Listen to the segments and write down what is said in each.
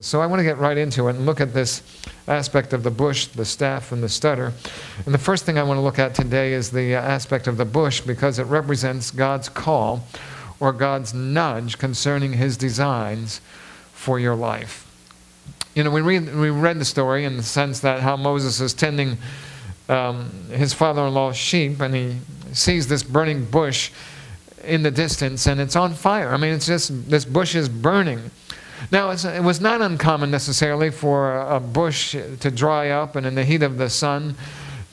So I want to get right into it and look at this aspect of the bush, the staff, and the stutter. And the first thing I want to look at today is the aspect of the bush, because it represents God's call or God's nudge concerning His designs for your life. You know, we read the story in the sense that how Moses is tending his father-in-law's sheep, and he sees this burning bush in the distance, and it's on fire. I mean, it's just, this bush is burning. Now, it was not uncommon necessarily for a bush to dry up and in the heat of the sun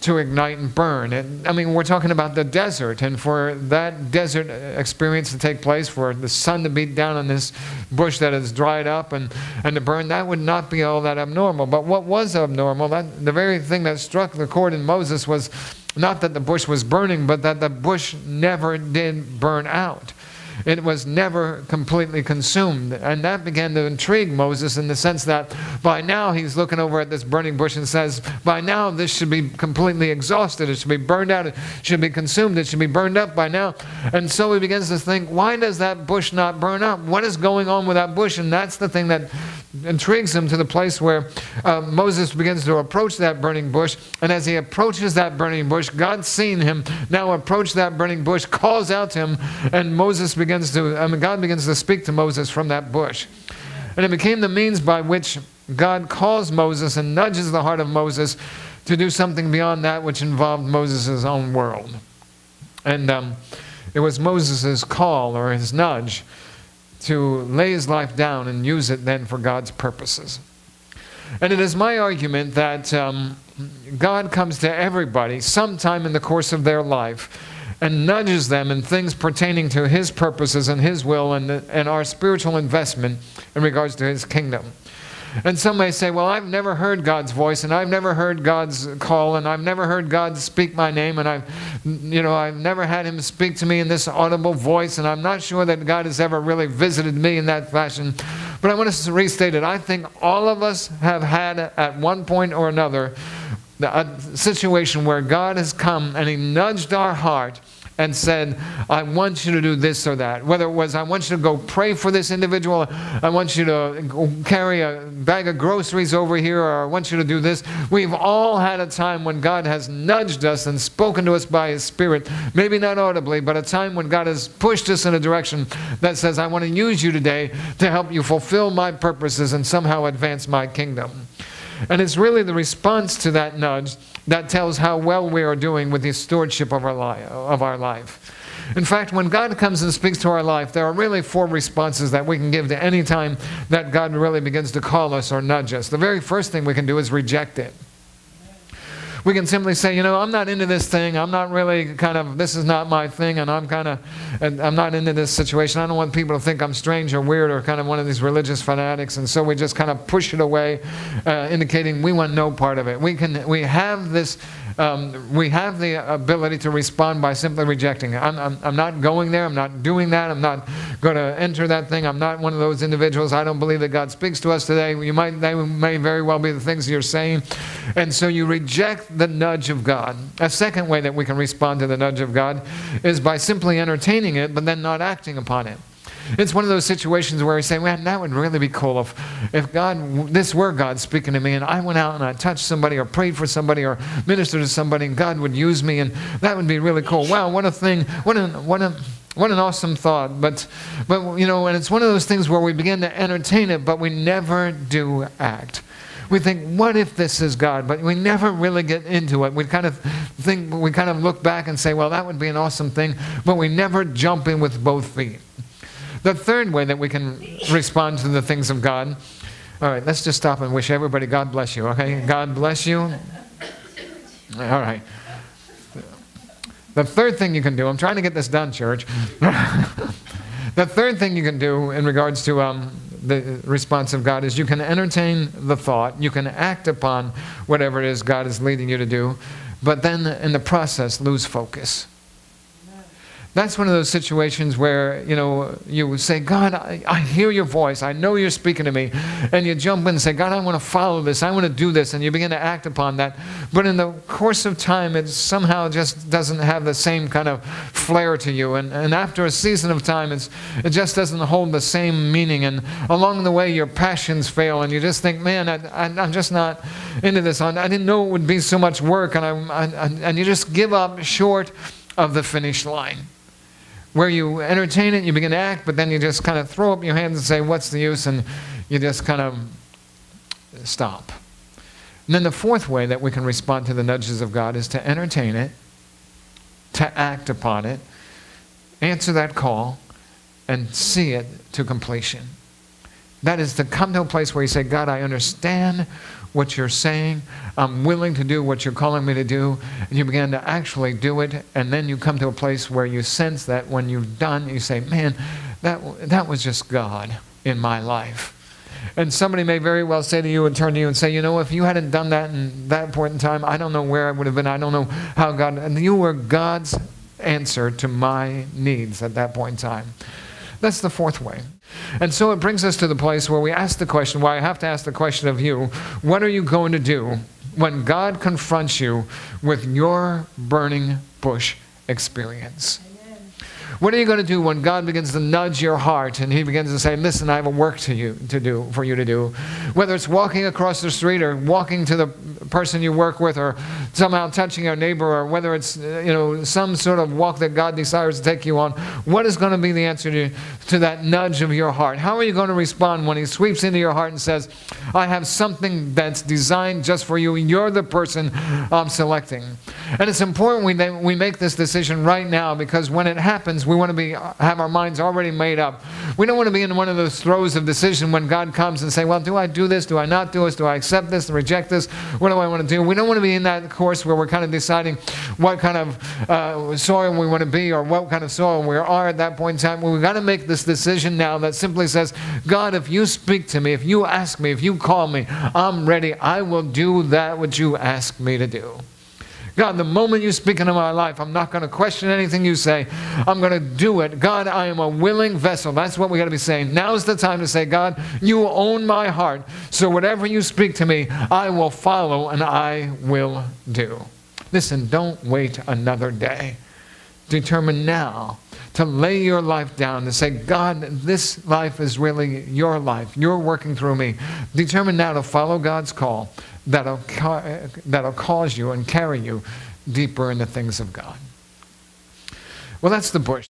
to ignite and burn. I mean, we're talking about the desert, and for that desert experience to take place, for the sun to beat down on this bush that is dried up and to burn, that would not be all that abnormal. But what was abnormal, the very thing that struck the chord in Moses, was not that the bush was burning, but that the bush never did burn out. It was never completely consumed. And that began to intrigue Moses in the sense that by now he's looking over at this burning bush and says, by now this should be completely exhausted. It should be burned out. It should be consumed. It should be burned up by now. And so he begins to think, why does that bush not burn up? What is going on with that bush? And that's the thing that intrigues him, to the place where Moses begins to approach that burning bush. And as he approaches that burning bush, God, seeing him now approach that burning bush, calls out to him, and God begins to speak to Moses from that bush. And it became the means by which God calls Moses and nudges the heart of Moses to do something beyond that which involved Moses' own world. And it was Moses' call, or his nudge, to lay his life down and use it then for God's purposes. And it is my argument that God comes to everybody sometime in the course of their life and nudges them in things pertaining to His purposes and His will and our spiritual investment in regards to His kingdom. And some may say, well, I've never heard God's voice, and I've never heard God's call, and I've never heard God speak my name, and I've never had Him speak to me in this audible voice, and I'm not sure that God has ever really visited me in that fashion. But I want to restate it. I think all of us have had, at one point or another, a situation where God has come and He nudged our heart and said, I want you to do this or that. Whether it was, I want you to go pray for this individual, I want you to carry a bag of groceries over here, or I want you to do this. We've all had a time when God has nudged us and spoken to us by His Spirit, maybe not audibly, but a time when God has pushed us in a direction that says, I want to use you today to help you fulfill my purposes and somehow advance my kingdom. And it's really the response to that nudge that tells how well we are doing with the stewardship of our life. In fact, when God comes and speaks to our life, there are really 4 responses that we can give to any time that God really begins to call us or nudge us. The very first thing we can do is reject it. We can simply say, I'm not into this thing. I'm not really this is not my thing, and I'm not into this situation. I don't want people to think I'm strange or weird or kind of one of these religious fanatics, and so we just kind of push it away, indicating we want no part of it. We have the ability to respond by simply rejecting it. I'm not going there. I'm not doing that. I'm not going to enter that thing. I'm not one of those individuals. I don't believe that God speaks to us today. They may very well be the things you're saying. And so you reject the nudge of God. A second way that we can respond to the nudge of God is by simply entertaining it, but then not acting upon it. It's one of those situations where we say, man, that would really be cool if this were God speaking to me, and I went out and I touched somebody or prayed for somebody or ministered to somebody, and God would use me, and that would be really cool. Wow, what a thing. What an awesome thought. But and it's one of those things where we begin to entertain it, but we never do act. We think, what if this is God? But we never really get into it. We kind of look back and say, well, that would be an awesome thing, but we never jump in with both feet. The third way that we can respond to the things of God, all right, let's just stop and wish everybody God bless you, okay? God bless you. All right. The third thing you can do, I'm trying to get this done, church. The third thing you can do in regards to the response of God is you can entertain the thought, you can act upon whatever it is God is leading you to do, but then in the process lose focus. That's one of those situations where, you say, God, I hear your voice. I know you're speaking to me. And you jump in and say, God, I want to follow this. I want to do this. And you begin to act upon that. But in the course of time, it somehow just doesn't have the same kind of flair to you. And after a season of time, it just doesn't hold the same meaning. And along the way, your passions fail. And you just think, man, I'm just not into this. I didn't know it would be so much work. And you just give up short of the finish line, where you entertain it, you begin to act, but then you just kind of throw up your hands and say, what's the use? And you just kind of stop. And then the fourth way that we can respond to the nudges of God is to entertain it, to act upon it, answer that call, and see it to completion. That is to come to a place where you say, God, I understand what you're saying. I'm willing to do what you're calling me to do. And you begin to actually do it. And then you come to a place where you sense that when you've done, you say, man, that was just God in my life. And somebody may very well say to you and turn to you and say, if you hadn't done that in that point in time, I don't know where I would have been. I don't know how God, and you were God's answer to my needs at that point in time. That's the fourth way. And so it brings us to the place where we ask the question, I have to ask the question of you, what are you going to do when God confronts you with your burning bush experience? What are you going to do when God begins to nudge your heart and he begins to say, listen, I have a work for you to do. Whether it's walking across the street or walking to the person you work with or somehow touching your neighbor, or whether it's some sort of walk that God desires to take you on, what is going to be the answer to that nudge of your heart? How are you going to respond when he sweeps into your heart and says, I have something that's designed just for you. You're the person I'm selecting. And it's important we make this decision right now, because when it happens, we want to have our minds already made up. We don't want to be in one of those throes of decision when God comes and say, well, do I do this? Do I not do this? Do I accept this? Reject this? What do I want to do? We don't want to be in that course where we're kind of deciding what kind of soil we want to be, or what kind of soil we are at that point in time. We've got to make this decision now that simply says, God, if you speak to me, if you ask me, if you call me, I'm ready. I will do that which you ask me to do. God, the moment you speak into my life, I'm not going to question anything you say. I'm going to do it. God, I am a willing vessel. That's what we got to be saying. Now's the time to say, God, you own my heart. So whatever you speak to me, I will follow and I will do. Listen, don't wait another day. Determine now to lay your life down, to say, God, this life is really your life. You're working through me. Determine now to follow God's call that'll cause you and carry you deeper in the things of God. Well, that's the bush.